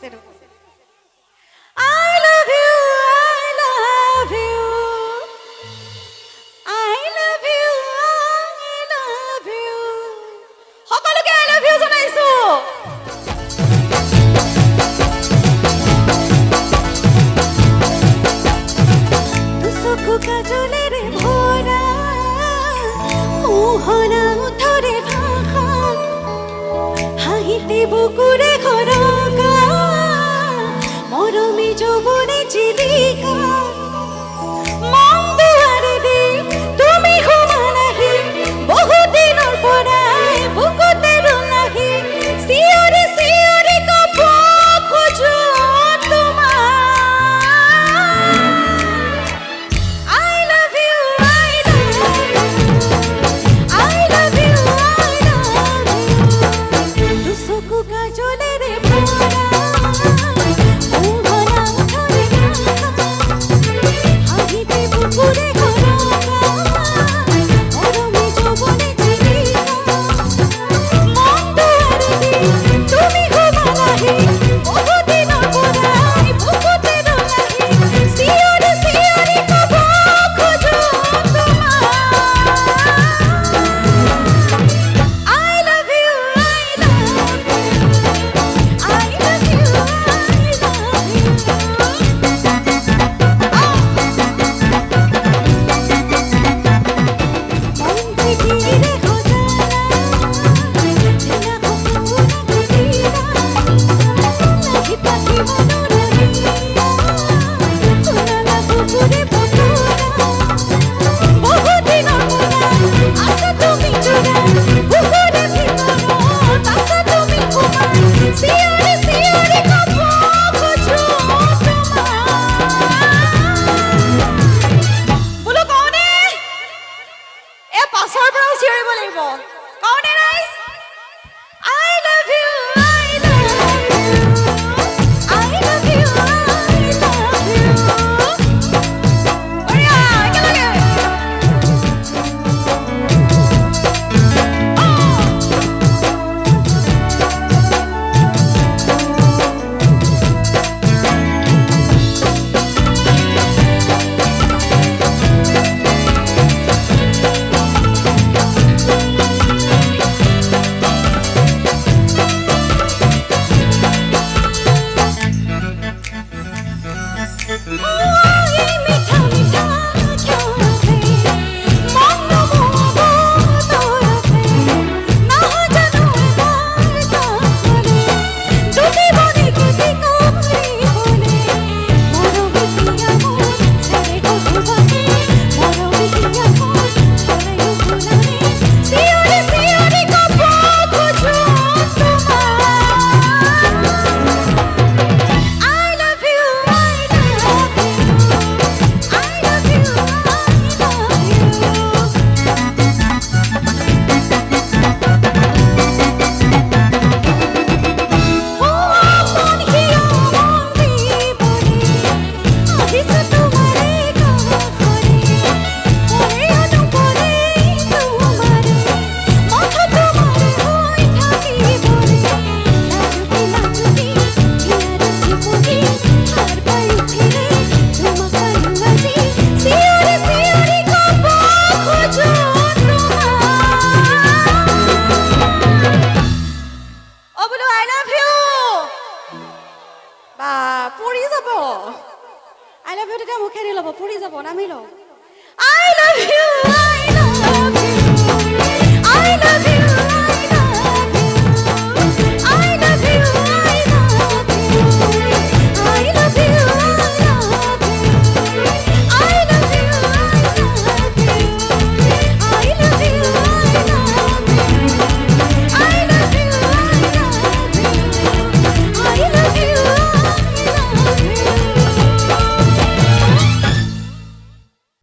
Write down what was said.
I love you, I love you, I love you, I love you. সকলোকে I love you জনাইছো। দুচকু কাজলেৰে ভৰা মোহনা ওঠৰে ভাষা হাঁহিতে বুকুৰে খৰকা মৰমী যৌৱনে জীৱিকা মন দুৱাৰে দি তুমি সোমালাহি বহু দিনৰ পৰাই বুকুতে ৰুলাহি চিঞৰি চিঞৰি কব খোজো তোমাৰ I love you, I love you, I love you, দুচকু কাজলেৰে ভৰা মোহনা ওঠৰে ভাষা হাঁহিতে বুকুৰে খৰকা মৰমী যৌৱনে জীৱিকা মন দুৱাৰে দি তুমি সোমালাহি বহু দিনৰ পৰাই বুকুতে ৰুলাহি চিঞৰি চিঞৰি কব খোজো তোমাৰ I love you, I love you, I love you, মন পৃথিৱীৰে সজালা নীলা সপোন আঁকিলা লাগি পাখি মনোৰমীয়া শুনালা বুকুৰে বতৰা বহু দিনৰ পৰা আছা তুমি জোৰা বুকুৰে ভিতৰত আছা তুমি সোমাই চিঞৰি চিঞৰি কব খোজো তোমাৰ বোলো কওনে এ পাছৰ পৰাও চিঞৰিব লাগিব কওনে ৰাইজ I love you, I love you, I love you, I love you. বঢ়িয়া, একেলগে। এই মিঠা মিঠা ক্ষণতে মন নমোৱা তৰফে নাজানো এবাৰ কাষৰে ডুবিব নেকি কৰি হলে মৰমী হিয়া মোৰ চেৰে গধুবাকে মৰমী হিয়া মোৰ চৰায়ো ফুলাৰে চিঞৰি চিঞৰি কব খোজো তোমাৰ I love you, I love you, I love you, মন হিয়া মন দিবনে আহিছে তোমাৰে কাষৰে পৰে অনুপৰে তোমাৰে মথা তোমাৰে হৈ থাকিবনে লাজুকি লাজুকি হিয়াৰে চিপুকি সাৰ পাই উঠিলে তোমাক পালো আজি চিঞৰি চিঞৰি কব খোজো তোমাৰ অ বোলো I love you বা পৰি যাব I love you তেতিয়া মুখেৰে ল'ব পৰি যাব নামি লওঁ I love you